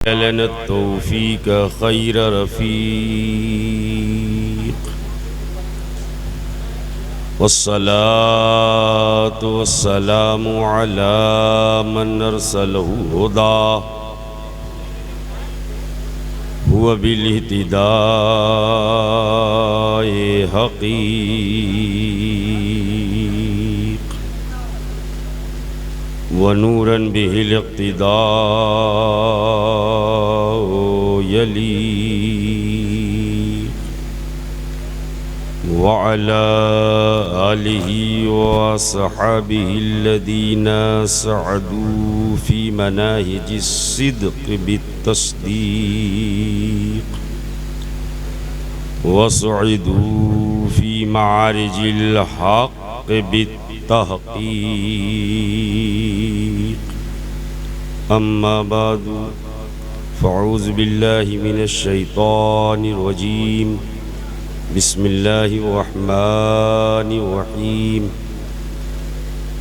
लना तौफीक खैर रफ़ीक वस्सलातु वस्सलामु अला मन अरसलहु हुदा हुवा बिल-इहतिदाए हक़ीक़ व नूरन बिहिल इक़्तिदाउ यलीक़ व अला आलिहि व अस्हाबिहि अल्लज़ीना सअदू फ़ी मनाहिजिस सिद्क़ बित्तस्दीक़ व सुइदू फ़ी मआरिजिल हक़्क़ बित्तहक़ीक़ अम्मा बादु फ़अऊज़ु बिल्लाहि मिनश शैतानिर रजीम बिस्मिल्लाहिर रहमानिर रहीम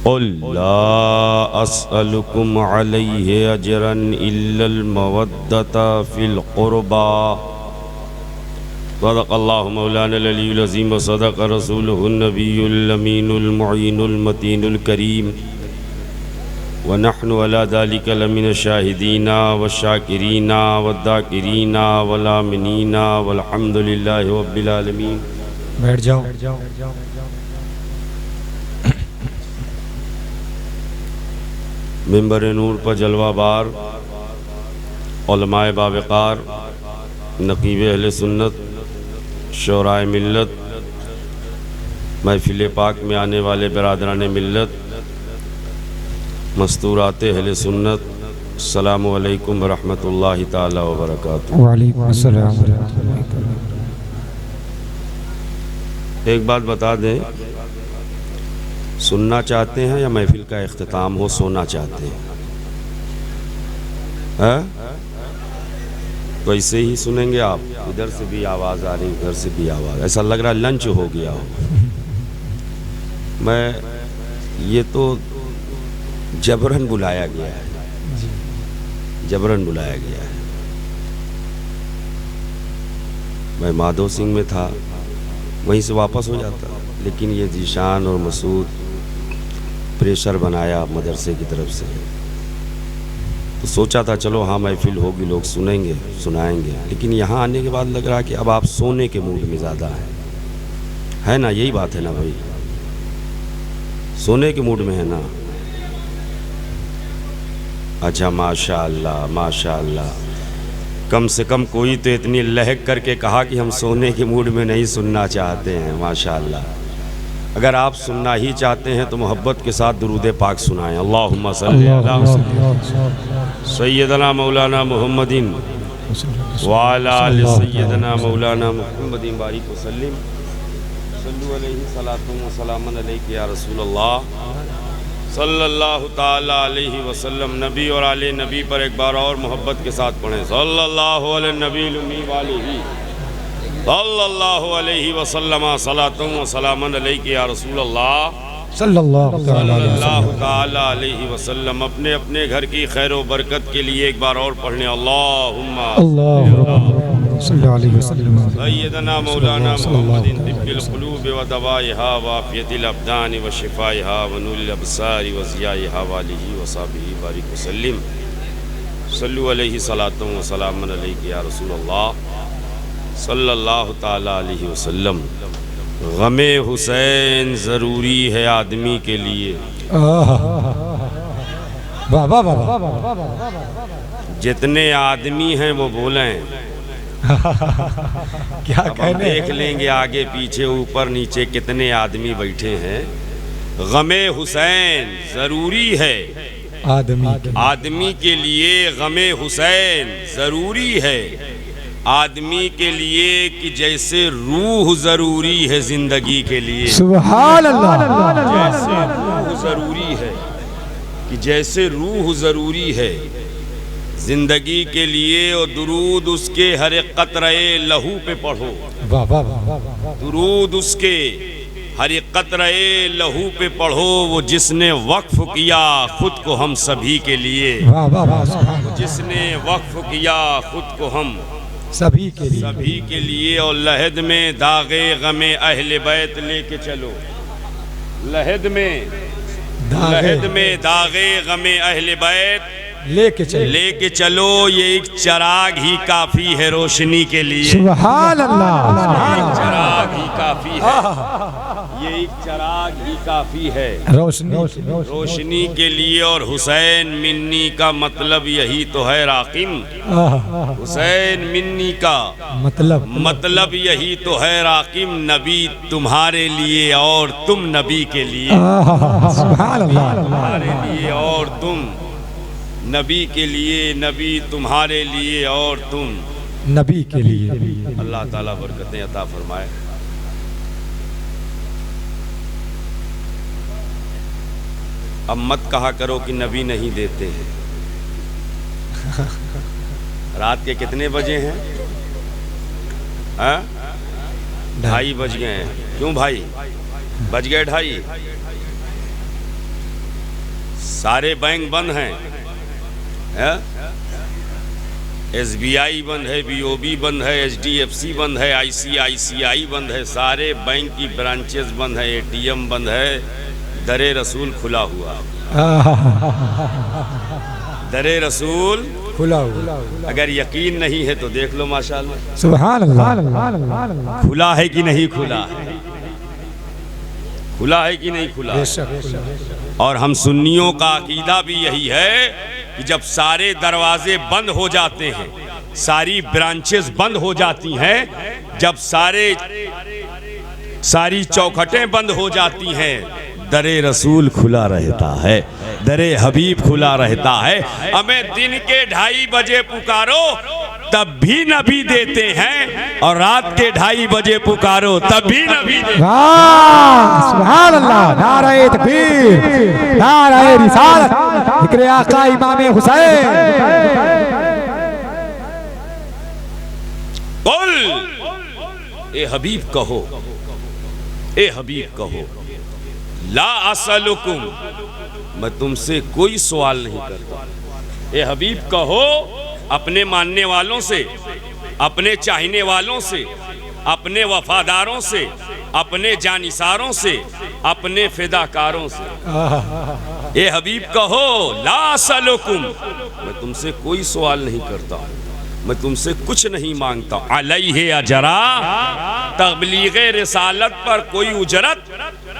क़ुल ला अस्अलुकुम अलैहि अजरन इल्लल मवद्दता फ़िल क़ुरबा सदक़ल्लाहु मौलानल अलीयुल अज़ीम व सदक़ रसूलुहुन नबियुल अमीनुल मुईनुल मतीनुल करीम व नहनु अला ज़ालिका लमिन शाहिदीना व शाकिरीना व दाकिरीना वल आमिनीना वल्हम्दुलिल्लाहि रब्बिल आलमीन। बैठ जाओ। मिंबर नूर पर जलवाबार उलमाए बावक़ार नक़ीब अहले सुन्नत शोराए मिल्लत महफिल पाक में आने वाले बिरादरान मिल्लत मस्तूरात अहले सुन्नत अस्सलामु अलैकुम व रहमतुल्लाहि ताला व बरकातुहू। वालेकुम अस्सलाम व रहमतुल्लाहि ताला। एक बात बता दें, सुनना चाहते हैं या महफिल का इख्तिताम हो सोना चाहते हैं? तो ऐसे ही सुनेंगे आप, इधर से भी आवाज़ आ रही उधर से भी आवाज़, ऐसा लग रहा है लंच हो गया हो। मैं ये तो जबरन बुलाया गया है, जबरन बुलाया गया है। मैं माधो सिंह में था, वहीं से वापस हो जाता, लेकिन ये जीशान और मसूद प्रेशर बनाया मदरसे की तरफ से, तो सोचा था चलो हाँ महफिल होगी, लोग सुनेंगे सुनाएंगे, लेकिन यहाँ आने के बाद लग रहा कि अब आप सोने के मूड में ज़्यादा है ना? यही बात है ना भाई, सोने के मूड में है ना? अच्छा, माशाअल्लाह माशाअल्लाह, कम से कम कोई तो इतनी लहक करके कहा कि हम सोने के मूड में नहीं सुनना चाहते हैं। माशाअल्लाह। अगर आप सुनना ही चाहते हैं तो मोहब्बत के साथ दुरूद पाक सुनाएं। अल्लाहुम्मा सल्ली अला सय्यदना मौलाना मुहम्मदिन व अला आलि सय्यदना मौलाना मुहम्मदिन बारिक व सल्लिम सल्लु अलैहि सलातु व सलामन अलैका या रसूलल्लाह सल्लल्लाहु ताला अलैहि वसल्लम। नबी और आले नबी पर एक बार और मोहब्बत के साथ पढ़ें। सल्लल्लाहु अलैहि नबील उम्मी वालिही सल्लल्लाहु अलैहि वसल्लम सलातु व सलामन अलैका या रसूलल्लाह सल्लल्लाहु ताला अलैहि वसल्लम। अपने अपने घर की खैर व बरकत के लिए एक बार और पढ़ने। अल्लाहुम्मा सल्लल्लाहु अलैहि वसल्लम सय्यदना मौलाना मुहम्मदिन तिब्बिल क़ुलूब व दवाइहा व आफ़ियतिल अबदान व शिफ़ाइहा व नूरिल अबसार व ज़ियाइहा व आलिहि व सहबिही बारिक व सल्लिम सल्लु अलैहि सलातु व सलामन अलैका या रसूलल्लाह सल्लल्लाहु ताला अलैहि वसल्लम। गमे हुसैन ज़रूरी है आदमी के लिए। जितने आदमी हैं वो बोलें। क्या कहने देख लेंगे आगे पीछे ऊपर नीचे कितने आदमी बैठे हैं। गमे हुसैन ज़रूरी है आदमी के लिए। गमे हुसैन ज़रूरी है आदमी के लिए कि जैसे रूह ज़रूरी है ज़िंदगी के लिए। सुभान अल्लाह। जैसे रूह ज़रूरी है कि जैसे रूह ज़रूरी है ज़िंदगी के लिए, और दुरूद उसके हर एक कतरे लहू पे पढ़ो। दुरूद उसके हर एक कतरे लहू पे पढ़ो वो जिसने वक्फ किया खुद को हम सभी के लिए। वाह वाह वाह। जिसने वक्फ किया खुद को हम सभी के लिए, सभी के लिए। और लहद में दागे गमे अहले बैत लेके चलो। लहद में दागे गमे अहले बैत लेके चलो। ये एक चिराग ही काफी है रोशनी के लिए। सुभान अल्लाह। चिराग ही काफी है, ये एक चिराग ही काफी है रोशनी के लिए। और हुसैन मिन्नी का मतलब यही तो है राकिम। हुसैन मिन्नी का मतलब यही तो है राकिम। नबी तुम्हारे लिए और तुम नबी के लिए। सुभान अल्लाह। तुम्हारे लिए और तुम नबी के लिए, नबी तुम्हारे लिए और तुम नबी के लिए। अल्लाह ताला बरकतें अता फरमाए। अब मत कहा करो कि नबी नहीं देते हैं। रात के कितने बजे हैं? 2:30 बज गए हैं। क्यों भाई बज गए 2:30? सारे बैंक बंद हैं। SBI बंद है, BOB बंद है, HDFC बंद है, ICICI बंद है। सारे बैंक की ब्रांचेस बंद है, ATM बंद है। दरे रसूल खुला हुआ। दरे रसूल खुला हुआ। अगर यकीन नहीं है तो देख लो माशाअल्लाह। सुभान अल्लाह। खुला है कि नहीं खुला है? खुला है कि नहीं खुला है? और हम सुन्नियों का अकीदा भी यही है कि जब सारे दरवाजे बंद हो जाते हैं, सारी ब्रांचेस बंद हो जाती हैं, जब सारी चौखटें बंद हो जाती हैं, दरे रसूल खुला रहता है, दरे हबीब खुला रहता है। हमें दिन के 2:30 बजे पुकारो तब भी नबी देते हैं, और रात के 2:30 बजे पुकारो तब भी नबी देते हैं। सुभान अल्लाह। नारे तकबीर, नारे रिसालत, जिक्र आका इमाम हुसैन। बोल ए हबीब कहो, ए हबीब कहो, ला असलुकुम, मैं तुमसे कोई सवाल नहीं करता। ए हबीब कहो अपने मानने वालों से, अपने चाहने वालों से, अपने वफादारों से, अपने जानिसारों से, अपने फिदाकारों से। ए हबीब कहो ला असलुकुम, मैं तुमसे कोई सवाल नहीं करता, मैं तुमसे कुछ नहीं मांगता। अलैहि अजरा, तबलीग रिसालत पर कोई उजरत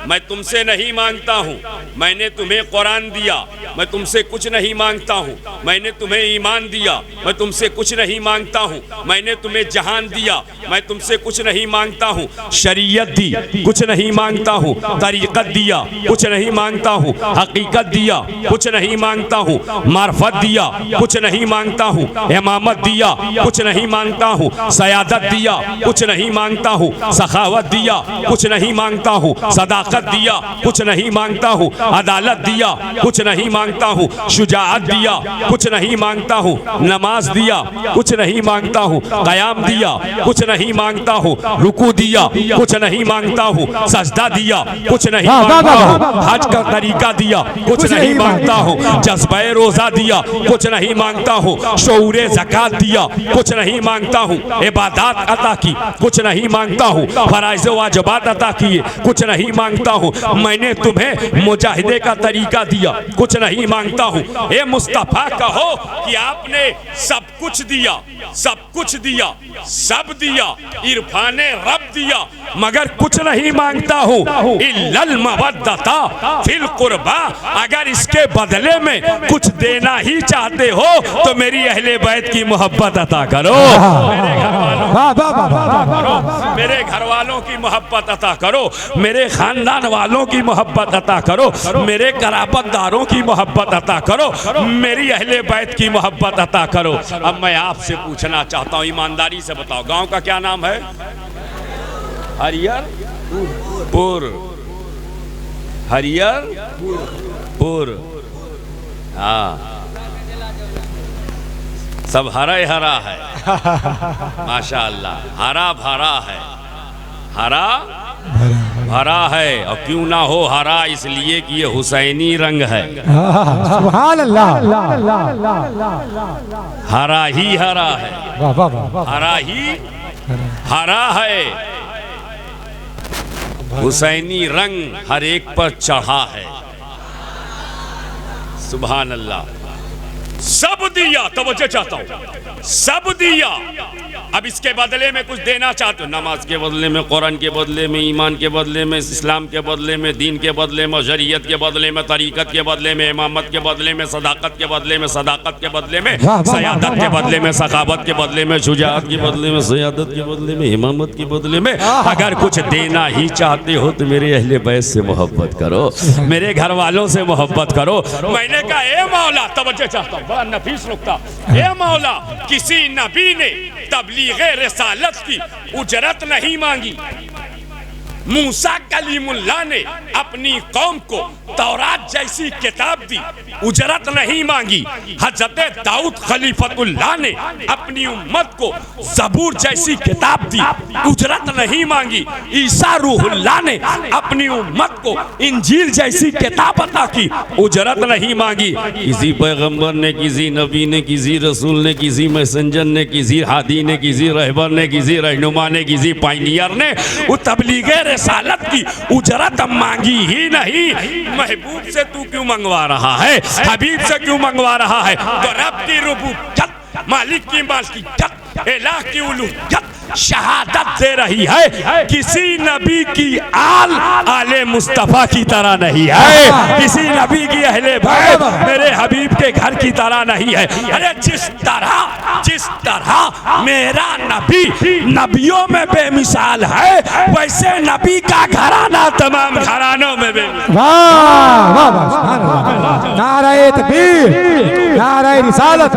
मैं तुमसे नहीं मांगता हूँ। मैंने तुम्हें कुरान दिया, मैं तुमसे कुछ नहीं मांगता हूँ। मैंने तुम्हें ईमान दिया, मैं तुमसे कुछ नहीं मांगता हूँ। मैंने तुम्हें जहान दिया, मैं तुमसे कुछ नहीं मांगता हूँ। शरीयत दी, कुछ नहीं मांगता हूँ। तरीक़त दिया, कुछ नहीं मांगता हूँ। हकीकत दिया, कुछ नहीं मांगता हूँ। मार्फत दिया, कुछ नहीं मांगता हूँ। इमामत दिया, कुछ नहीं मांगता हूँ। सयादत दिया, कुछ नहीं मांगता हूँ। सखावत दिया, कुछ नहीं मांगता हूँ। सदाकत दिया, कुछ नहीं मांगता हूँ। अदालत दिया, कुछ नहीं मांगता हूँ। शुजाअत दिया, कुछ नहीं मांगता हूँ। नमाज दिया, कुछ नहीं मांगता हूँ। क़याम दिया, कुछ नहीं मांगता हूँ। रुकू दिया, कुछ नहीं मांगता हूँ। सजदा दिया, कुछ नहीं मांगता हूँ। हज का तरीका दिया, कुछ नहीं मांगता हूँ। जज्बे रोज़ा दिया, कुछ नहीं मांगता हूँ। शऊरे ज़कात दिया, कुछ नहीं मांगता हूँ। इबादत अता की, कुछ नहीं मांगता हूँ। फराइज़ वाजिबात अता किए, कुछ नहीं मांगता हूँ। मैंने तुम्हें मुजाहिदे का तरीका दिया, कुछ नहीं मांगता हूँ। ए मुस्तफा कहो कि आपने सब कुछ दिया, सब कुछ दिया, सब दिया, इरफाने रब दिया, मगर कुछ नहीं मांगता हूँ। इल्लल मवद्दता फिल कुर्बा, अगर इसके बदले में कुछ देना ही चाहते हो तो मेरी अहले बैत की मोहब्बत अता करो। मेरे घर वालों की मोहब्बत अता करो, मेरे खानदान वालों की मोहब्बत अता करो, मेरे कराबतदारों की मोहब्बत अता करो, मेरी अहले बैत की मोहब्बत अता करो। अब मैं आपसे पूछना चाहता हूँ, ईमानदारी से बताओ, गांव का क्या नाम है? हरियरपुर। हरियरपुर, हाँ, सब हरा ही हरा है माशाअल्लाह, हरा भरा है, हरा भरा है, और क्यों ना हो हरा, इसलिए कि ये हुसैनी रंग है। सुभान अल्लाह। हरा ही हरा है, वाह वाह वाह। हरा ही हरा है। हुसैनी रंग हर एक पर चढ़ा है। सुभान अल्लाह। सब दिया, तवज्जो चाहता हूं, सब दिया। अब इसके बदले में कुछ देना चाहते हो, नमाज के बदले में, कुरान के बदले में, ईमान के बदले में, इस्लाम के बदले में, दीन के बदले में, शरीयत के बदले में, तरीकत के बदले में, इमामत के बदले में, सदाकत के बदले में, सदाकत के बदले में, सयादत के बदले में, सखावत के बदले में, शुजाअत के बदले में, सयादत के बदले में, इमामत के बदले में अगर कुछ देना ही चाहते हो तो मेरे अहले बैत से मोहब्बत करो, मेरे घर वालों से मोहब्बत करो। मैंने कहा ए मौला, तवज्जो चाहता हूं, बड़ा नफीस नुक्ता, ए मौला, किसी नबी ने तबलीगे रिसालत की उजरत नहीं मांगी। मूसा कलीमुल्लाह ने अपनी कौम को तौरात जैसी किताब दी, उजरत नहीं मांगी। हजरत दाऊद खलीफतुल्लाह ने अपनी उम्मत को ज़बूर जैसी किताब दी, उजरत नहीं मांगी। ईसा रूहुल्लाह ने अपनी उम्मत को इंजील जैसी किताब अता की, उजरत नहीं मांगी। किसी पैगंबर ने, किसी नबी ने, किसी रसूल ने, किसी मैसेंजर ने, किसी हादी ने, किसी रहबर ने, किसी रहनुमा ने, किसी पायनियर ने वो तबलीगे रिसालत की उजरत मांगी ही नहीं। महबूब से तू क्यों मंगवा रहा है, हबीब से क्यों मंगवा रहा है? तो रब की रुबूबियत, मालिक की मालिकियत, इलाह की उलूहियत शहादत दे रही है किसी नबी की आले मुस्तफा की तरह नहीं है, किसी नबी की अहले बैत मेरे हबीब के घर की तरह नहीं है। अरे जिस तरह मेरा नबी नबियों में बेमिसाल है, वैसे नबी का घराना तमाम घरानों में बेमिसाल। वाह वाह वाह। नारे तकबीर, नारे रिसालत,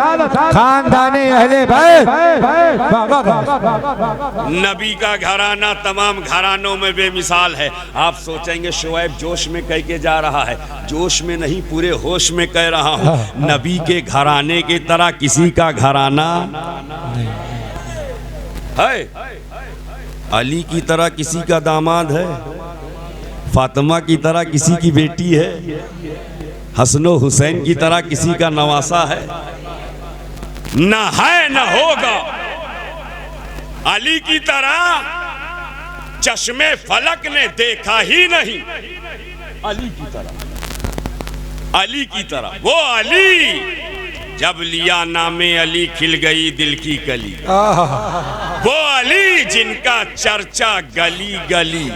खानदाने अहले बैत। वाह वाह वाह। नबी का घराना तमाम घरानों में बेमिसाल है। आप सोचेंगे शुएब जोश में कह के जा रहा है, जोश में नहीं, पूरे होश में कह रहा हूँ। नबी के घराने की तरह किसी का घराना है, अली की तरह किसी का दामाद है, फातिमा की तरह किसी की बेटी है, हसन हुसैन की तरह किसी का नवासा है, न है न होगा। अली की तरह चश्मे फलक ने देखा ही नहीं, अली की तरह, अली की तरह। वो अली जब लिया नामे अली खिल गई दिल की कली, वो अली जिनका चर्चा गली गली,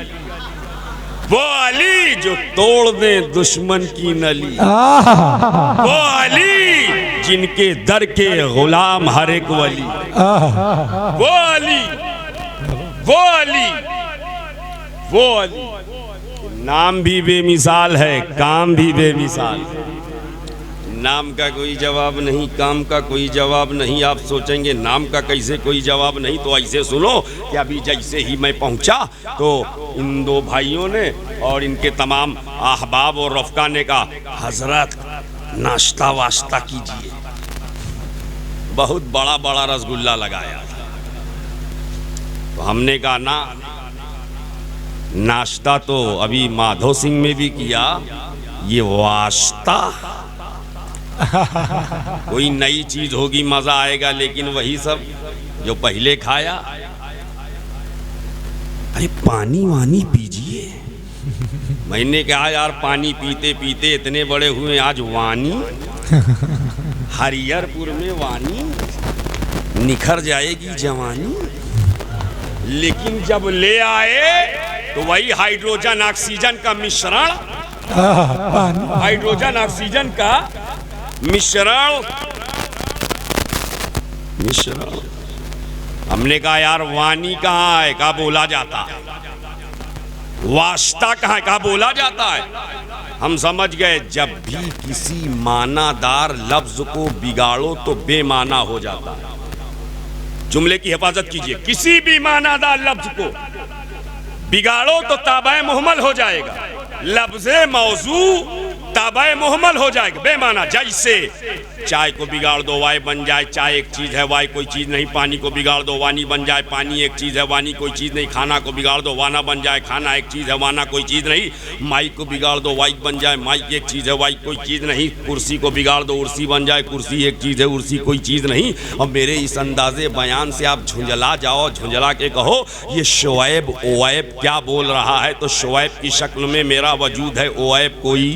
वो अली जो तोड़ दे दुश्मन की नली, वो अली जिनके दर के गुलाम हर एक वली, वो अली, वो अली, वो अली। नाम भी बेमिसाल है, काम भी बेमिसाल है। नाम का कोई जवाब नहीं, काम का कोई जवाब नहीं। आप सोचेंगे नाम का कैसे कोई जवाब नहीं, तो ऐसे सुनो कि अभी जैसे ही मैं पहुंचा तो इन दो भाइयों ने और इनके तमाम अहबाब और रफ़का ने कहा, हजरत नाश्ता वास्ता कीजिए। बहुत बड़ा बड़ा रसगुल्ला लगाया था, तो हमने कहा ना, नाश्ता तो अभी माधो सिंह में भी किया, ये वास्ता कोई नई चीज होगी, मजा आएगा, लेकिन वही सब जो पहले खाया। अरे पानी वानी पीजिए। मैंने कहा यार पानी पीते पीते इतने बड़े हुए, आज वानी, हरिहरपुर में वानी, निखर जाएगी जवानी। लेकिन जब ले आए तो वही हाइड्रोजन ऑक्सीजन का मिश्रण, हाइड्रोजन ऑक्सीजन का मिश्रण। हमने कहा यार वानी कहाँ है, कहाँ बोला जाता है, वास्ता कहाँ है, कहाँ बोला जाता है। हम समझ गए जब भी किसी मानादार लफ्ज को बिगाड़ो तो बेमाना हो जाता है। जुमले की हिफाजत कीजिए, किसी भी मानादार लफ्ज को बिगाड़ो तो ताबा मुहम्मल हो जाएगा। लफ्ज़े मौजू काबा मुहम्मल हो जाएगा, बेमाना। जैसे चाय को बिगाड़ दो वाई बन जाए, चाय एक चीज़ है, वाई कोई चीज़ नहीं। पानी को बिगाड़ दो वानी बन जाए, पानी एक चीज़ है, वानी कोई चीज़ नहीं। खाना को बिगाड़ दो वाना बन जाए, खाना एक चीज़ है, वाना कोई चीज़ नहीं। माइक को बिगाड़ दो वाइक बन जाए, माइक एक चीज़ है, वाइक कोई चीज़ नहीं। कुर्सी को बिगाड़ दो उर्सी बन जाए, कुर्सी एक चीज़ है, उर्सी कोई चीज़ नहीं। और मेरे इस अंदाजे बयान से आप झुंझला जाओ, झुंझला के कहो ये शोएब ओएब क्या बोल रहा है, तो शोएब की शक्ल में मेरा वजूद है, ओएब कोई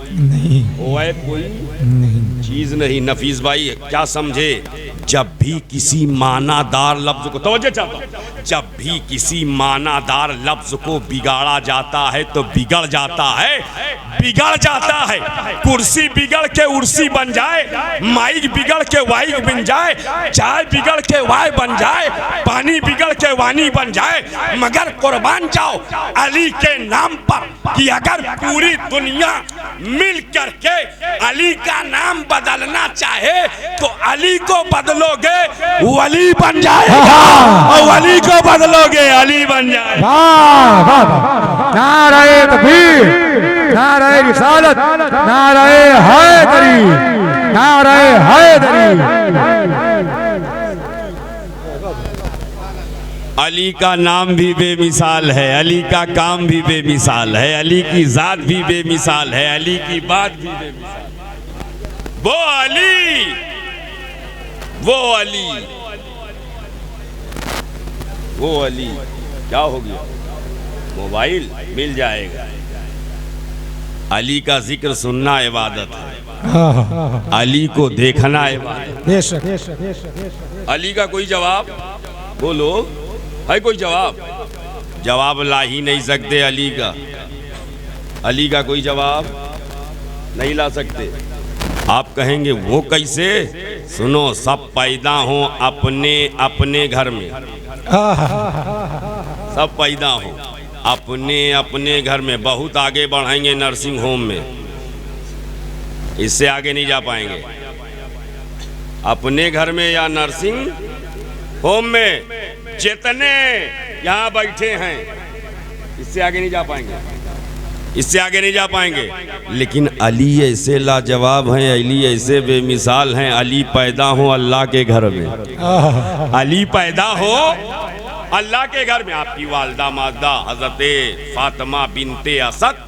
नहीं, ओएब कोई नहीं। चीज नहीं। नफीस भाई क्या समझे, जब भी किसी मानादार लफ्ज को, तवज्जो चाहता हूं, जब भी किसी मानादार लफ्ज को बिगाड़ा जाता है तो बिगड़ जाता है, बिगड़ जाता है। कुर्सी बिगड़ के उर्सी बन जाए, माइक बिगड़ के वाइक बन जाए, चाय बिगड़ के वाई बन जाए, पानी बिगड़ के वानी बन जाए। मगर कुर्बान जाओ अली के नाम पर कि अगर पूरी दुनिया मिल करके अली का नाम बदलना चाहे तो अली को बदलोगे वली बन जाएगा, और वली को बदलोगे अली बन जाएगा। नारे तकबीर, नारे रिसालत, नारे हैदरी, नारे हैदरी। अली का नाम भी बेमिसाल है, अली का काम भी बेमिसाल है, अली की जात भी बेमिसाल है, अली की बात भी बेमिसाल। वो अली, वो अली, वो अली। क्या हो गया, मोबाइल मिल जाएगा। अली का जिक्र सुनना इबादत है, अली को देखना इबादत है। अली का कोई जवाब बोलो, है कोई जवाब? जवाब ला ही नहीं सकते अली का, अली का कोई जवाब नहीं ला सकते। आप कहेंगे वो कैसे? सुनो, सब पैदा हो अपने अपने घर में, सब पैदा हो अपने अपने घर में। बहुत आगे बढ़ेंगे नर्सिंग होम में, इससे आगे नहीं जा पाएंगे। अपने घर में या नर्सिंग होम में जितने यहाँ बैठे हैं, इससे आगे नहीं जा पाएंगे, इससे आगे नहीं जा पाएंगे। लेकिन अली ऐसे लाजवाब हैं, अली ऐसे बेमिसाल हैं। अली पैदा हो अल्लाह के घर में, अली पैदा हो अल्लाह के घर में। आपकी वालदा मादा हजरत फातिमा बिनते असद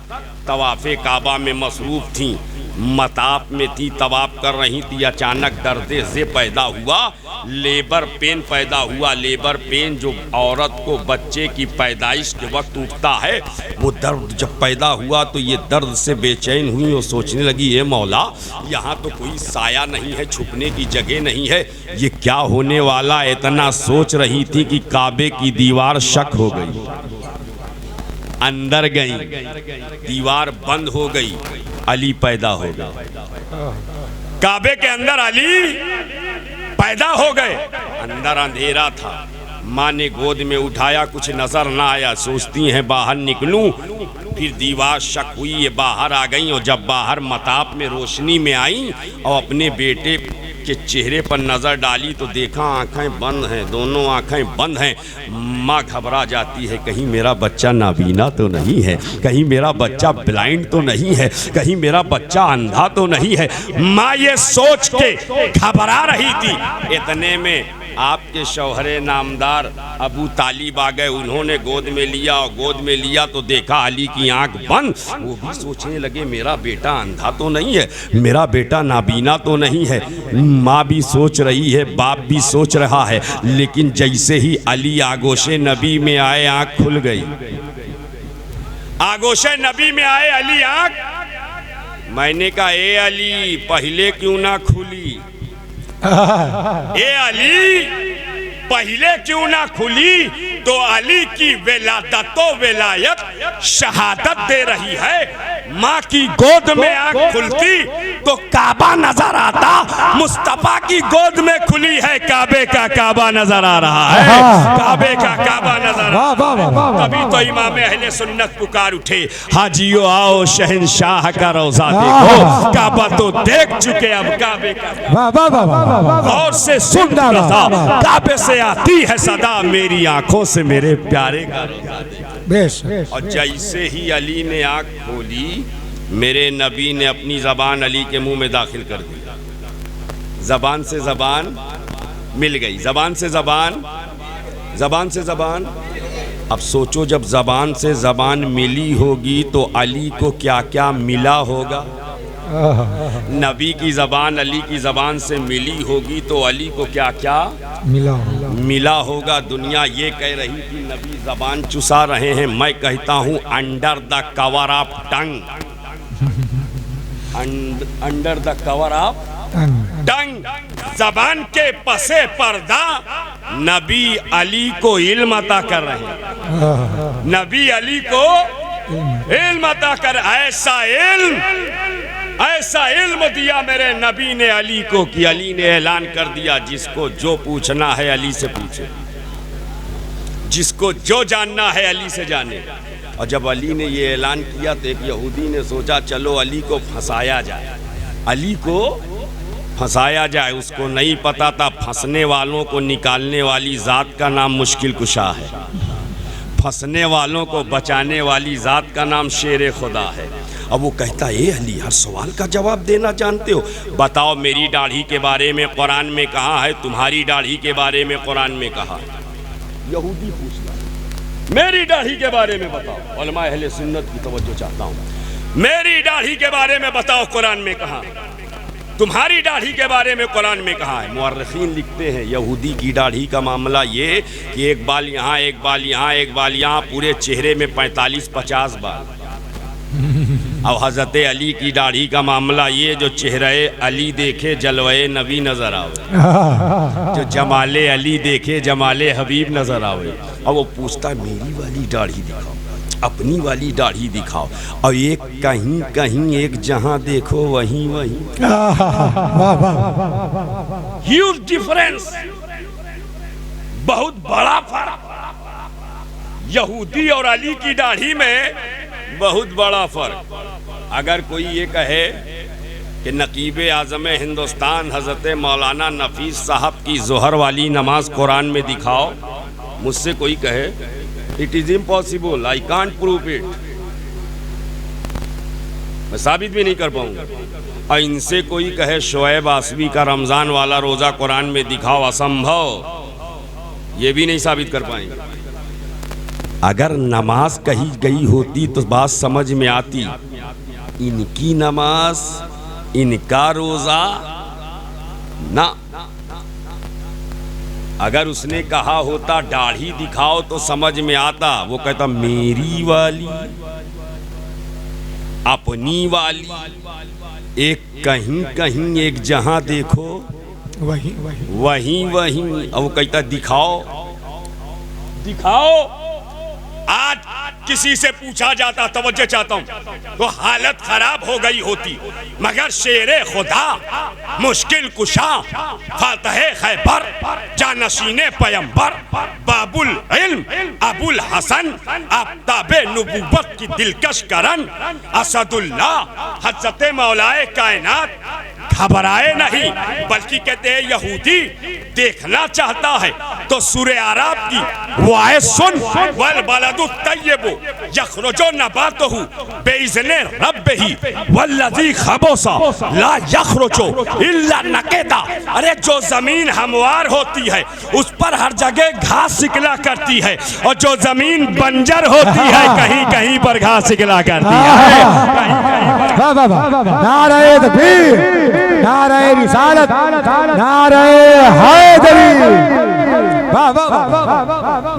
तवाफ़े काबा में मसरूफ़ थी, मताप में थी, तवाफ कर रही थी। अचानक दर्द से पैदा हुआ, लेबर पेन पैदा हुआ। लेबर पेन जो औरत को बच्चे की पैदाइश के वक्त उठता है, वो दर्द जब पैदा हुआ तो ये दर्द से बेचैन हुई और सोचने लगी, ये मौला यहाँ तो कोई साया नहीं है, छुपने की जगह नहीं है, ये क्या होने वाला। इतना सोच रही थी कि काबे की दीवार शक हो गई, अंदर गई, दीवार बंद हो गई, अली पैदा हो गए। काबे के अंदर अली पैदा हो गए। अंदर अंधेरा था, माँ ने गोद में उठाया, कुछ नजर ना आया। सोचती हैं बाहर निकलूं, फिर दीवार शक हुई, ये बाहर आ गई। और जब बाहर मताप में रोशनी में आई और अपने बेटे के चेहरे पर नज़र डाली तो देखा आंखें बंद हैं, दोनों आंखें बंद हैं। माँ घबरा जाती है, कहीं मेरा बच्चा नाबीना तो नहीं है, कहीं मेरा बच्चा ब्लाइंड तो नहीं है, कहीं मेरा बच्चा अंधा तो नहीं है। माँ ये सोच के घबरा रही थी। इतने में आपके शौहरे नामदार अबू तालिब आ गए। उन्होंने गोद में लिया, और गोद में लिया तो देखा अली की आंख बंद। वो भी सोचने लगे मेरा बेटा अंधा तो नहीं है, मेरा बेटा नाबीना तो नहीं है। माँ भी सोच रही है, बाप भी सोच रहा है। लेकिन जैसे ही अली आगोशे नबी में आए, आंख खुल गई। आगोशे नबी में आए अली, आंख। मैंने कहा ए अली पहले क्यों ना खुली, ए अली पहले क्यों ना खुली? तो अली की विलादतो विलायत शहादत दे रही है। माँ की गोद में आंख खुलती तो काबा नजर आता, मुस्तफा की गोद में खुली है, काबे का काबा नजर आ रहा है, काबे का काबा नजर आ रहा है। तभी तो इमाम अहले सुन्नत पुकार उठे, हाजियो आओ शहंशाह का रोजा देखो, काबा तो देख चुके अब काबे का। और से सुन रहा, काबे से आती है सदा, मेरी आंखों से मेरे प्यारे का रोजा देखो। और जैसे ही अली ने आंख खोली मेरे नबी ने अपनी ज़बान अली के मुंह में दाखिल कर दी। ज़बान से ज़बान मिल गई, ज़बान से ज़बान, ज़बान से ज़बान। अब सोचो जब ज़बान से ज़बान मिली होगी तो अली को क्या क्या मिला होगा। नबी की ज़बान अली की ज़बान से मिली होगी तो अली को क्या क्या मिला होगा। दुनिया ये कह रही कि नबी ज़बान चुसा रहे हैं, मैं कहता हूँ under the cover of tongue, under the cover of tongue, ज़बान के पसे पर्दा नबी अली को इल्म अता कर रहे हैं। नबी अली को इल्म अता कर, ऐसा इल्म दिया मेरे नबी ने अली को कि अली ने ऐलान कर दिया जिसको जो पूछना है अली से पूछे, जिसको जो जानना है अली से जाने। और जब अली ने ये ऐलान किया तो एक यहूदी ने सोचा चलो अली को फंसाया जाए, अली को फंसाया जाए। उसको नहीं पता था फंसने वालों को निकालने वाली ज़ात का नाम मुश्किल कुशा है, फंसने वालों को बचाने वाली ज़ात का नाम शेर खुदा है। अब वो कहता ए अली हर सवाल का जवाब देना जानते हो, बताओ मेरी दाढ़ी के बारे में कुरान में कहा है, तुम्हारी दाढ़ी के बारे में कुरान में कहा। यहूदी पूछता मेरी दाढ़ी के बारे में बताओ, उलमा अहले सुन्नत की तवज्जो चाहता हूँ, मेरी दाढ़ी के बारे में बताओ कुरान में कहा, तुम्हारी दाढ़ी के बारे में कुरान में कहा है। मुअर्रिखीन लिखते हैं यहूदी की दाढ़ी का मामला ये कि एक बाल यहाँ, एक बाल यहाँ, एक बाल यहाँ, पूरे चेहरे में 45-50 बाल। अब हज़रत अली की दाढ़ी का मामला ये जो चेहरे अली देखे जलवे नबी नज़र आवे, जो जमाले अली देखे जमाले हबीब नज़र आवे। अब वो पूछता मेरी वाली दाढ़ी दिखाओ, अपनी वाली दाढ़ी दिखाओ, और एक कहीं कहीं एक जहां देखो वहीं वहीं। ह्यूज डिफरेंस, बहुत बड़ा फर्क यहूदी और अली की दाढ़ी में, बहुत बड़ा फर्क। अगर कोई ये कहे कि नकीब आज़म हिंदुस्तान हज़रत मौलाना नफीस साहब की ज़ोहर वाली नमाज कुरान में दिखाओ, मुझसे कोई कहे it is impossible, I can't prove it, मैं साबित भी नहीं कर पाऊंगा। और इनसे कोई कहे शोएब आसवी का रमज़ान वाला रोज़ा कुरान में दिखाओ, असंभव, ये भी नहीं साबित कर पाएंगे। अगर नमाज कही गई होती तो बात समझ में आती, इनकी नमाज इनका रोज़ा ना। अगर उसने कहा होता दाढ़ी दिखाओ तो समझ में आता, वो कहता मेरी वाली, अपनी वाली, एक कहीं कहीं एक जहां देखो वहीं वहीं। और वो कहता दिखाओ दिखाओ। आज किसी से पूछा जाता, तवज्जो चाहता हूं, तो हालत खराब हो गई होती, मगर शेरे खुदा, मुश्किल कुशा, फातह खैबर, जानशीने पैगंबर, बाबुल इल्म, अबुल हसन, आफ्ताबे नबूवत की दिलकश करन, असदुल्लाह, हज़रत मौलाए कायनात, घबराए नहीं, बल्कि कहते हैं यहूदी देखना चाहता है तो सूरे आराफ की वो आयत सुन, वल बलदु तय्यबु यखरुजु नबातुहु बिइज़्नि रब्बिही वल्लज़ी खबुसा ला यखरुजु इल्ला नक़दा। अरे जो जमीन हमवार होती है उस पर हर जगह घास निकला करती है, और जो जमीन बंजर होती है कहीं कहीं पर घास निकला करती है। नारे तकबीर, नारे रिसालत, नारे हैदरी।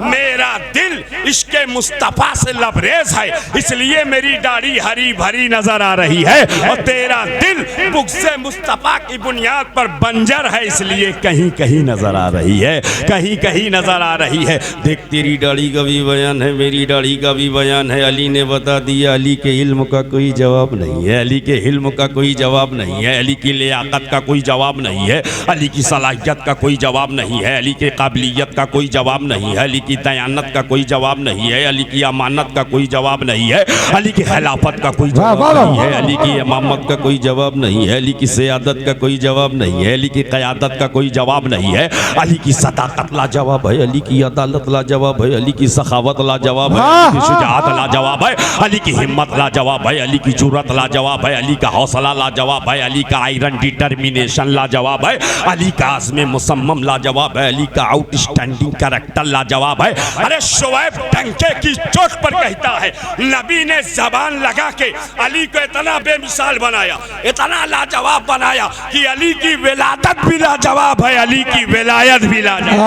मेरा दिल इश्क़े मुस्तफ़ा से लबरेज है, इसलिए मेरी दाढ़ी हरी भरी नजर आ रही है, और तेरा दिल बुग़्ज़े मुस्तफ़ा की बुनियाद पर बंजर है, इसलिए कहीं कहीं नजर आ रही है, कहीं कहीं नजर आ रही है। देख तेरी दाढ़ी का भी बयान है, मेरी दाढ़ी का भी बयान है। अली ने बता दिया अली के इल्म का कोई जवाब नहीं है, अली के इल्म का कोई जवाब नहीं है, अली की लियाकत का कोई जवाब नहीं है, अली की सलाहियत का कोई जवाब नहीं है, अली के काबिलियत का कोई जवाब नहीं है, अली की दयानत का कोई जवाब जवाब नहीं है, अली की अमानत का कोई जवाब नहीं है, अली की खिलाफत का कोई जवाब नहीं है, अली की इमामत का कोई जवाब नहीं है, अली की सियादत का कोई जवाब नहीं है, अली की क़यादत का कोई जवाब नहीं है, अली की सदाकत लाजवाब है, अली की अदालत लाजवाब है, अली की सखावत लाजवाब है, अली की शुजाअत लाजवाब है, अली की हिम्मत लाजवाब है, अली की जुर्रत लाजवाब है, अली का हौसला लाजवाब है, अली का आयरन डिटर्मिनेशन लाजवाब है, अली का आज़्म मुसम्मम लाजवाब है, अली का आउटस्टैंडिंग कैरेक्टर लाजवाब है। अरे शुएब डंके की चोट पर कहता है, नबी ने जबान लगा के अली को इतना बेमिसाल बनाया, इतना लाजवाब बनाया कि अली की विलादत भी लाजवाब है, अली की विलायत भी लाजवाब।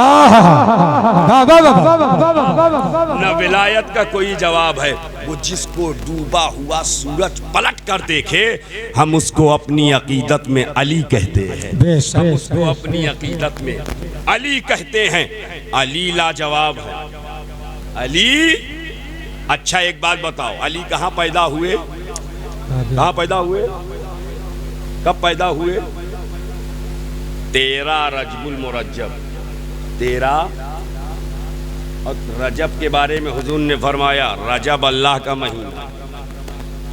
न विलायत का कोई जवाब है, वो जिसको डूबा हुआ सूरज पलट कर देखे हम उसको अपनी अकीदत में अली कहते हैं, हम उसको अपनी अकीदत में अली कहते हैं। अली लाजवाब है, अली। अच्छा एक बात बताओ, अली कहाँ पैदा हुए? कहाँ पैदा हुए? कब पैदा हुए? 13 रजबुल मुरज्जब, 13 और रजब के बारे में हुजूर ने फरमाया रजब अल्लाह का महीना,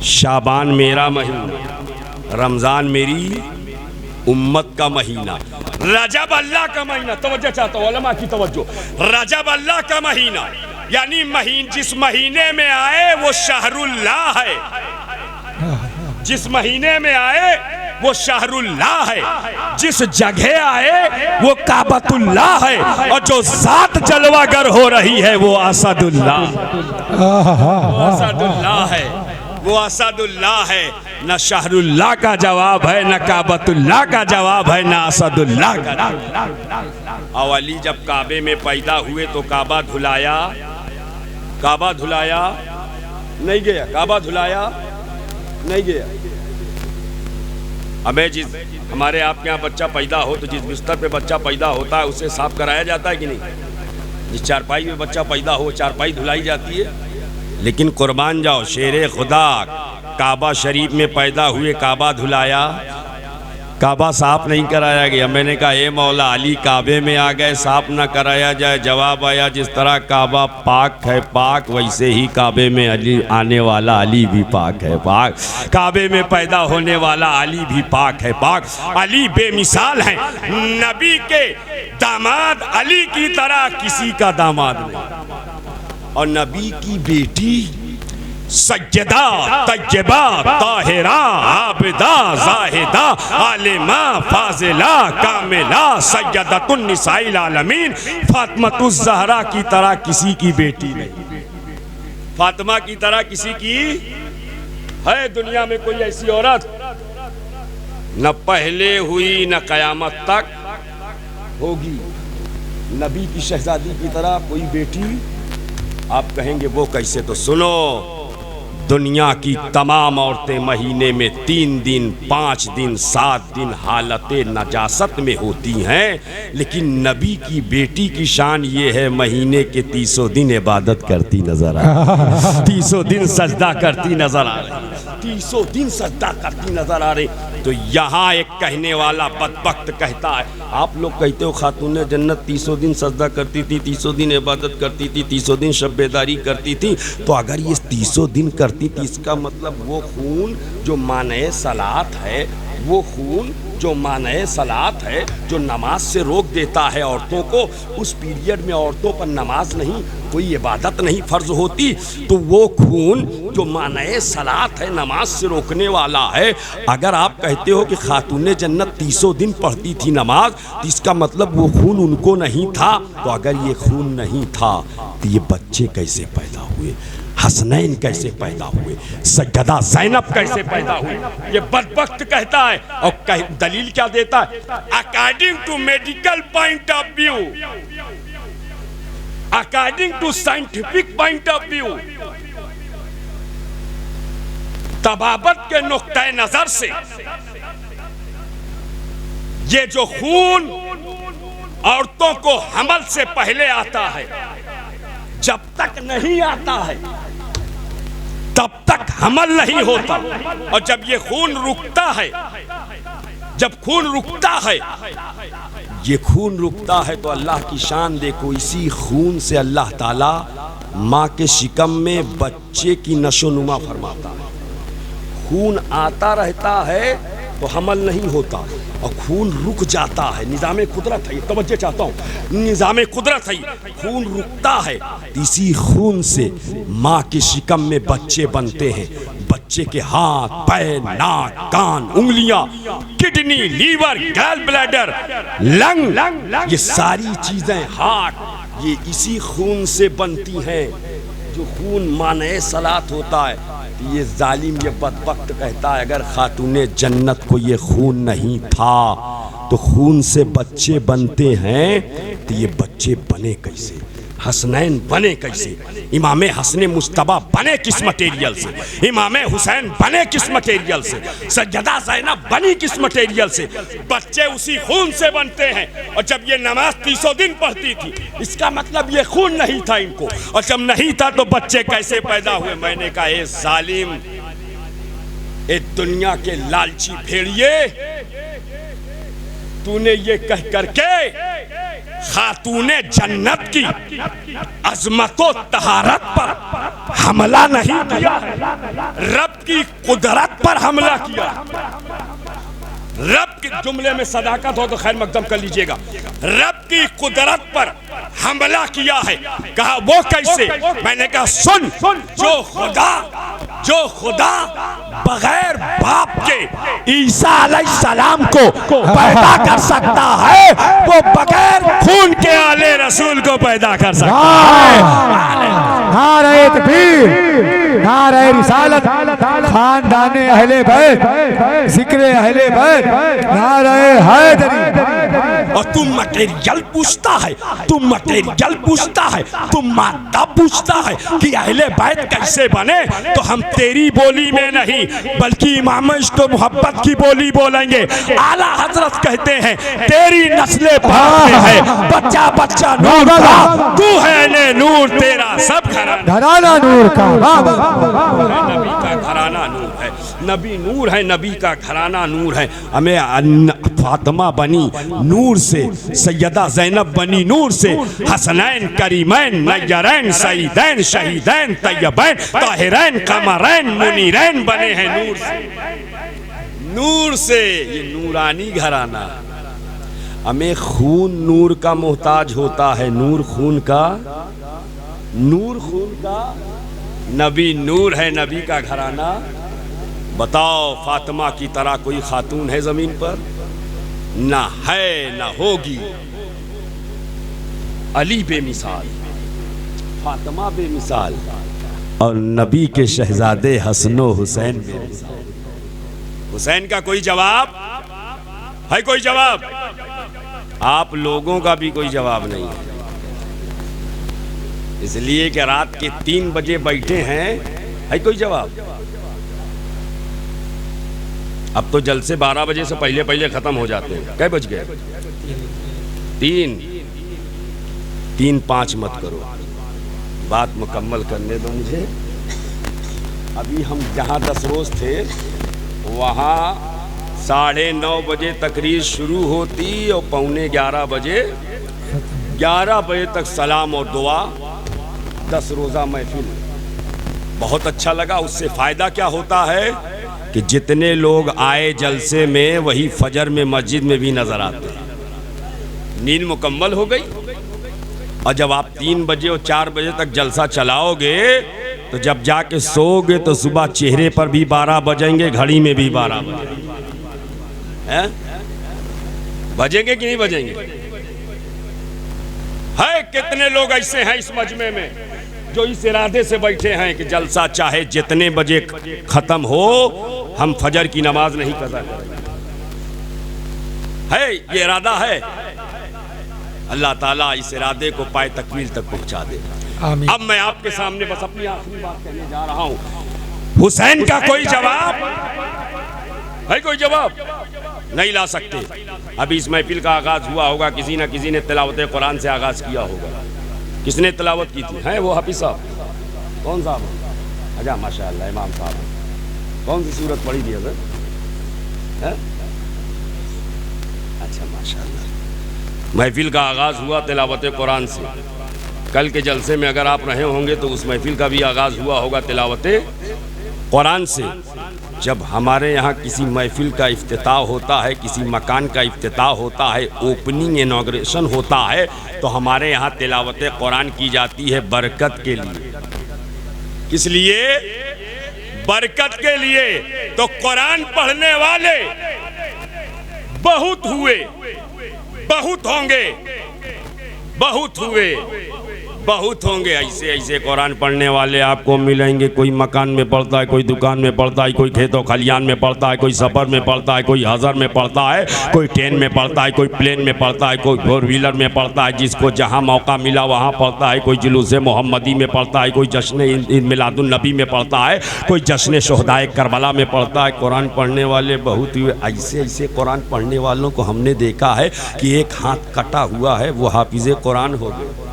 शाबान मेरा महीना, रमज़ान मेरी उम्मत का महीना। रजब अल्लाह का महीना, तवज्जो चाहता हूँ उलमा की तवज्जो, रजब अल्लाह का महीना यानी जिस महीने में आए वो शहरुल्लाह है, जिस महीने में आए वो शहरुल्लाह है, जिस जगह आए वो काबतुल्लाह है, और जो जात जलवागर हो रही है वो असदुल्लाह, वो असदुल्लाह है, वो असदुल्लाह है। न शहरुल्लाह का जवाब है, न काबतुल्लाह का जवाब है, न असदुल्लाह का। और अली जब काबे में पैदा हुए तो काबा धुलाया, काबा धुलाया नहीं गया, काबा धुलाया नहीं गया। हमें जिस हमारे आपके यहाँ बच्चा पैदा हो तो जिस बिस्तर पे बच्चा पैदा होता है उसे साफ कराया जाता है कि नहीं? जिस चारपाई में बच्चा पैदा हो चारपाई धुलाई जाती है। लेकिन कुर्बान जाओ शेरे खुदा, काबा शरीफ में पैदा हुए काबा धुलाया, काबा साफ नहीं कराया गया। मैंने कहा ए मौला अली काबे में आ गए, साफ ना कराया जाए? जवाब आया जिस तरह काबा पाक है पाक, वैसे ही काबे में अली आने वाला अली भी पाक है पाक, काबे में पैदा होने वाला अली भी पाक है पाक। अली बेमिसाल हैं, नबी के दामाद अली की तरह किसी का दामाद नहीं, और नबी की बेटी सज्जदा तज्जबा ताहिरा आबिदा जाहिदा आलिमा फाजिला कामिला सैयदतुन निसाइल आलमीन फातिमातुज़ ज़हरा की तरह किसी की बेटी नहीं, फातिमा की तरह किसी की है दुनिया में कोई ऐसी औरत? न पहले हुई न कयामत तक होगी। नबी की शहजादी की तरह कोई बेटी आप कहेंगे वो कैसे? तो सुनो, दुनिया की तमाम औरतें महीने में 3 दिन 5 दिन 7 दिन हालत नजासत में होती हैं, लेकिन नबी की बेटी की शान ये है महीने के 30 दिन इबादत करती नजर आ, 30 दिन सजदा करती नजर आ रही, 30 दिन सजदा करती नजर आ रही। तो यहाँ एक कहने वाला बदबख्त कहता है, आप लोग कहते हो खातून जन्नत 30 दिन सजदा करती थी, 30 दिन इबादत करती थी, 30 दिन शब्बेदारी करती थी, तो अगर ये 30 दिन करती थी इसका मतलब वो खून जो माने सलात है, वो खून जो माने सलात है, जो नमाज से रोक देता है औरतों को, उस पीरियड में औरतों पर नमाज नहीं, कोई इबादत नहीं फ़र्ज होती, तो वो खून जो माने सलात है, नमाज से रोकने वाला है, अगर आप कहते हो कि खातून जन्नत 30 दिन पढ़ती थी नमाज, तो इसका मतलब वो खून उनको नहीं था। तो अगर ये खून नहीं था तो ये बच्चे कैसे पैदा हुए? हसनैन कैसे पैदा हुए? सज्जदा ज़ैनब कैसे पैदा हुए? ये बदबख्त कहता है, और दलील क्या देता है? According to medical point of view, according to scientific point of view, तबाबत के नुक्ते नजर से ये जो खून औरतों को हमल से पहले आता है, जब तक नहीं आता है तब तक हमल नहीं होता, और जब ये खून रुकता है, जब खून रुकता है ये खून रुकता है तो अल्लाह की शान देखो, इसी खून से अल्लाह ताला माँ के शिकम में बच्चे की नशोनुमा फरमाता है। खून आता रहता है तो हमल नहीं होता, और खून रुक जाता है। निज़ामे कुदरत है, तवज्जो चाहता हूँ, निज़ामे कुदरत है, खून रुकता है। इसी खून से माँ के शिकम में बच्चे बनते हैं। बच्चे के हाथ, पैर, नाक, कान, उंगलियां, kidney, liver, gall bladder, lung, ये सारी चीजें, हार्ट, ये इसी खून से बनती हैं। जो खून माने सलात होता है, ये जालिम, ये बदबख्त कहता है अगर खातूने जन्नत को ये खून नहीं था तो खून से बच्चे बनते हैं, तो ये बच्चे बने कैसे? हसनैन बने कैसे? इमाम हसन मुस्तबा बने किस मटेरियल से? इमाम हुसैन बने किस मटेरियल से? सैयदा ज़ैनब बनी किस मटेरियल से? बच्चे उसी खून से बनते हैं। और जब ये नमाज 300 दिन पढ़ती थी, इसका मतलब ये खून नहीं था इनको, और जब नहीं था तो बच्चे कैसे पैदा हुए? मैंने कहा ए जालिम, ए दुनिया के लालची भेड़िए, तूने ये कह करके खातूने जन्नत की अजमतो तहारत पर हमला नहीं किया, रब की कुदरत पर हमला किया। रब के जुमले में सदाकत हो तो खैर मकदम कर लीजिएगा। रब की कुदरत पर हमला किया है। कहा वो कैसे? मैंने कहा सुन, जो खुदा बगैर बाप के ईसा अलैहिस्सलाम को पैदा कर सकता है, वो बगैर खून के आले रसूल को पैदा कर सकता है। नारे तकबीर, नारे रिसालत, खानदाने अहले बैत, जिक्र अहले बैत, नारे हैदरी। और तुम मटेरियल पूछता है, तुम मटेरियल पूछता है, तुम मादा पूछता है कि अहले बैत कैसे बने, तो हम तेरी बोली में नहीं बल्कि इमाम इश्क मोहब्बत की बोली बोलेंगे। आला हजरत कहते हैं तेरी नस्ले पाक में है, बच्चा बच्चा नूर का, तू है ने नूर, तेरा सब घराना नूर का। नबी का घराना नूर है, नबी नूर है, नबी का घराना नूर है। हमें फातिमा बनी नूर से, सैयदा ज़ैनब बनी नूर से, हसनैन, करीमैन, नय्यरैन, सईदैन, शहीदैन, तैयबैन, ताहिरैन, कमरैन, मुनीरैन बने हैं नूर से। नूर से ये नूरानी घराना। हमें खून नूर का मोहताज होता है, नूर खून का, नूर खून का। नबी नूर है, नबी का घराना। बताओ फातिमा की तरह कोई खातून है जमीन पर? ना है, ना होगी। अली बेमिसाल, फातिमा बेमिसाल, और नबी के शहजादे हसनो हुसैन बेमिसाल। हुसैन का कोई जवाब है? कोई जवाब? आप लोगों का भी कोई जवाब नहीं है, इसलिए कि रात के 3 बजे बैठे हैं। है कोई जवाब? अब तो जलसे 12 बजे से पहले पहले खत्म हो जाते हैं। कै बज गए? 3:05 मत करो, बात मुकम्मल करने दो मुझे। अभी हम जहाँ 10 रोज थे वहाँ 9:30 बजे तकरीर शुरू होती और 11:15 बजे, 11 बजे तक सलाम और दुआ। 10 रोज़ा महफिल बहुत अच्छा लगा। उससे फ़ायदा क्या होता है कि जितने लोग आए जलसे में वही फजर में मस्जिद में भी नज़र आते हैं। नींद मुकम्मल हो गई। और जब आप 3 बजे और 4 बजे तक जलसा चलाओगे तो जब जाके सोओगे तो सुबह चेहरे पर भी 12 बजेंगे, घड़ी में भी 12 बजेंगे। बजेंगे कि नहीं बजेंगे? है कितने लोग ऐसे हैं इस मजमे में जो इस इरादे से बैठे हैं कि जलसा चाहे जितने बजे खत्म हो, हम फजर की नमाज नहीं कज़ा करेंगे। है ये इरादा है। अल्लाह ताला इस इरादे को पाए तकमील तक पहुंचा दे। अब मैं आपके सामने बस अपनी आखिरी बात कहने जा रहा हूं। हुसैन का कोई जवाब है? कोई जवाब नहीं ला सकते। अभी इस महफिल का आगाज हुआ होगा, किसी न किसी ने तिलावत कुरान से आगाज किया होगा। किसने तिलावत की थी? हैं वो हाफिज साहब। कौन साहब? अच्छा माशाअल्लाह इमाम साहब। कौन सी सूरत पढ़ी थी अगर? अच्छा माशाअल्लाह। महफिल का आगाज़ हुआ तिलावत कुरान से। कल के जलसे में अगर आप रहे होंगे तो उस महफिल का भी आगाज़ हुआ होगा तिलावत कुरान से। जब हमारे यहाँ किसी महफिल का इफ्तिताह होता है, किसी मकान का इफ्तिताह होता है, ओपनिंग इनॉग्रेशन होता है, तो हमारे यहाँ तिलावत कुरान की जाती है बरकत के लिए। किस लिए? बरकत के लिए। तो कुरान पढ़ने वाले बहुत हुए, बहुत होंगे, बहुत हुए, बहुत होंगे। ऐसे ऐसे कुरान पढ़ने वाले आपको मिलेंगे। कोई मकान में पढ़ता है, कोई दुकान में पढ़ता है, कोई खेतों खलियान में पढ़ता है, कोई सफ़र में पढ़ता है, कोई हज़र में पढ़ता है, कोई ट्रेन में पढ़ता है, कोई प्लेन में पढ़ता है, कोई फोर व्हीलर में पढ़ता है, जिसको जहाँ मौका मिला वहाँ पढ़ता है, कोई जुलूस मोहम्मदी में पढ़ता है, कोई जश्न ईद मिलादुन नबी में पढ़ता है, कोई जश्न शुहदाए करबला में पढ़ता है। कुरान पढ़ने वाले बहुत हुए। ऐसे ऐसे कुरान पढ़ने वालों को हमने देखा है कि एक हाथ कटा हुआ है, वो हाफिज़े कुरान हो गए।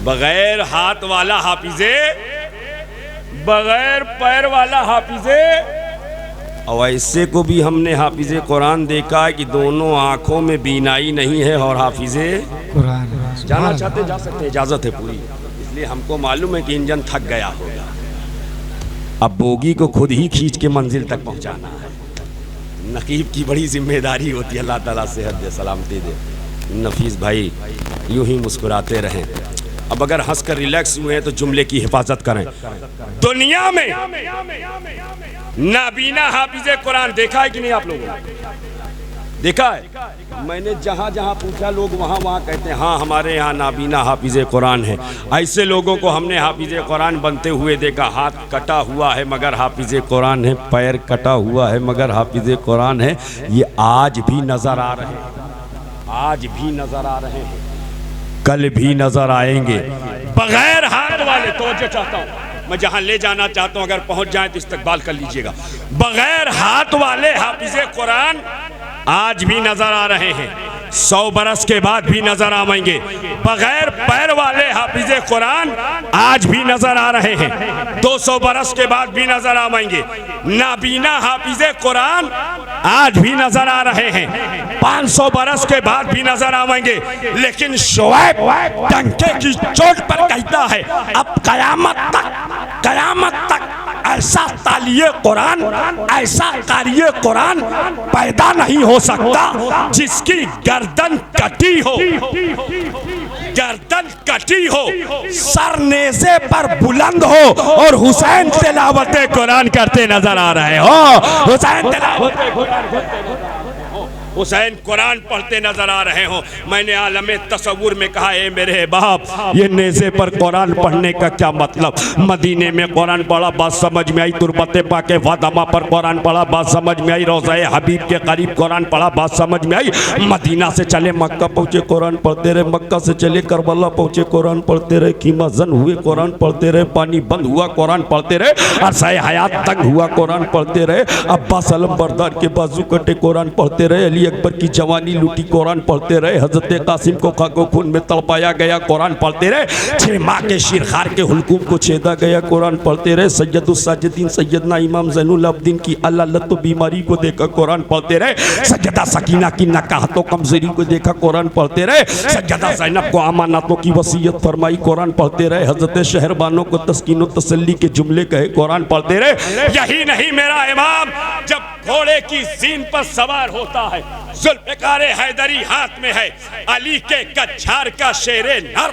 बगैर हाथ वाला हाफिज़े, बगैर पैर वाला हाफिज़े। और ऐसे को भी हमने हाफिज़े कुरान देखा है कि दोनों आँखों में बीनाई नहीं है और हाफिज़े कुरान। जाना चाहते जा सकते, इजाज़त है पूरी। इसलिए हमको मालूम है कि इंजन थक गया होगा, अब बोगी को खुद ही खींच के मंजिल तक पहुँचाना है। नकीब की बड़ी जिम्मेदारी होती है। अल्लाह ताला सेहत दे, सलामती दे। नफीस भाई यूं ही मुस्कुराते रहें। अब अगर हंस कर रिलैक्स हुए हैं तो जुमले की हिफाजत करें। दुनिया में नाबीना हाफिज़े कुरान देखा है कि नहीं आप लोगों ने? देखा है? मैंने जहाँ जहाँ पूछा लोग वहाँ वहाँ कहते हैं हाँ हमारे यहाँ नाबीना हाफिज़े कुरान है। ऐसे लोगों को हमने हाफिज़े कुरान बनते हुए देखा। हाथ कटा हुआ है मगर हाफिज़े कुरान है, पैर कटा हुआ है मगर हाफिज़े कुरान है। ये आज भी नज़र आ रहे हैं, आज भी नजर आ रहे हैं, कल भी नजर आएंगे। बगैर हाथ वाले, तवज्जो चाहता हूं मैं, जहां ले जाना चाहता हूं अगर पहुंच जाए तो इस्तकबाल कर लीजिएगा। बगैर हाथ वाले हाफिज़े कुरान आज भी नजर आ रहे हैं, 100 बरस के बाद भी नजर आएंगे। बगैर पैर वाले हाफिज़े कुरान आज भी नजर आ रहे हैं, 200 बरस के बाद भी नजर आएंगे। नाबीना हाफिज़े कुरान आज भी नजर आ रहे हैं, 500 बरस के बाद भी नजर आएंगे। लेकिन शुएब डंके की चोट पर कहता है अब कयामत तक ऐसा तालिये कुरान, ऐसा कारिये कुरान पैदा नहीं हो सकता जिसकी गर्दन कटी हो, गर्दन कटी हो, सर नेज़े पर बुलंद हो और हुसैन तिलावत कुरान करते नजर आ रहे हो। हुसैन तिलावत कुरान करते नजर, हुसैन कुरान पढ़ते नजर आ रहे हो। मैंने आलमे तसव्वुर में कहा है मेरे बाप, ये नेज़े पर कुरान पढ़ने का क्या मतलब? मदीने में कुरान पढ़ा, बात समझ में आई। तुरबते पाके फातिमा पर कुरान पढ़ा, बात समझ में आई। रोज़े हबीब के करीब कुरान पढ़ा, बात समझ में आई। मदीना से चले मक्का पहुँचे कुरान पढ़ते रहे, मक्का से चले करबला पहुँचे कुरान पढ़ते रहे, कीमा जन हुए कुरान पढ़ते रहे, पानी बंद हुआ कुरान पढ़ते रहे, अरसाए हयात तंग हुआ कुरान पढ़ते रहे, अब्बास अलम बरदार के बाजू कटे कुरान पढ़ते रहे, अली अकबर की जवानी लूटी कुरान पढ़ते रहे, हजरत कासिम को खाको खून में तड़पाया गया कुरान पढ़ते रहे, 6 माह के शिरखार के हुलकुम को छेदा गया कुरान पढ़ते रहे, सैयदुस साजिदीन सैयदना इमाम ज़ैनुल अब्दीन की अल्लाह बीमारी को देखा कुरान पढ़ते रहे, सैयदा सकीना की नकाहतों कमजोरी को देखा कुरान पढ़ते रहे, सैयदा ज़ैनब को अमानतों की वसीयत फरमाई कुरान पढ़ते रहे, हजरत शहरबानों को तस्कीन व तसल्ली के जुमले कहे कुरान पढ़ते रहे। यही नहीं मेरा इमाम जब घोड़े की सीन पर सवार होता है, जुल्फ़िकार हैदरी हाथ में है, अली के कच्छार का शेरे नर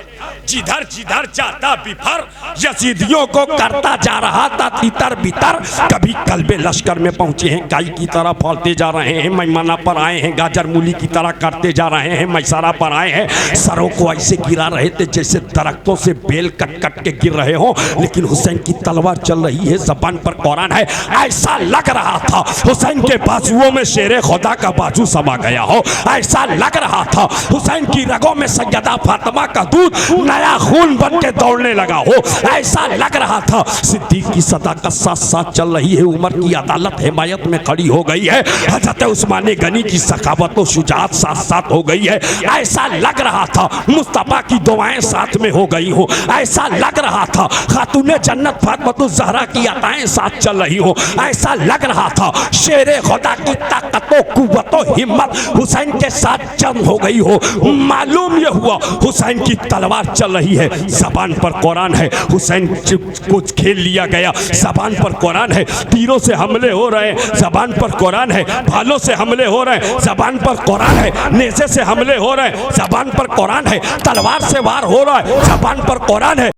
जिधर जिधर जाता बिफर, यजीदियों को करता जा रहा था तितर बितर। कभी कल्बे लश्कर में पहुंचे हैं, गाय की तरह फौलते जा रहे हैं, मैमाना पर आए हैं, गाजर मूली की तरह करते जा रहे हैं, मैसारा पर आए हैं, सरों को ऐसे गिरा रहे थे जैसे दरख्तों से बेल कट कट के गिर रहे हो। लेकिन हुसैन की तलवार चल रही है, ज़बान पर कुरान है, ऐसा लग रहा था हुसैन के बाजुओं में शेरे खुदा का बाजू समा गया हो, ऐसा लग रहा था हुसैन की रगों में सैयदा फातिमा का दूध नया खून बन के दौड़ने लगा हो, ऐसा लग रहा था सिद्दीक की सदाकत साथ साथ चल रही है, उमर की अदालत हिमायत में खड़ी हो गई है, हजरत उस्मान गनी की सखावत और शुजाअत साथ साथ हो गई है, ऐसा लग रहा था मुस्तफा की दुआएं साथ में हो गई हो, ऐसा लग रहा था खातूने जन्नत फातिमा ज़हरा की अताएं साथ चल रही हो, ऐसा लग रहा था शेरे खुदा की ताकत कुव्वत हिम्मत हुसैन के साथ जंग हो गई हो, मालूम ये हुआ हुसैन की तलवार चल रही है, ज़बान पर कुरान है, हुसैन को खेल लिया गया, ज़बान पर कुरान है, तीरों से हमले हो रहे हैं, ज़बान पर कुरान है, भालों से हमले हो रहे हैं, ज़बान पर कुरान है, नेज़े से हमले हो रहे हैं, ज़बान पर कुरान है, तलवार से वार हो रहा है, ज़बान पर कुरान है।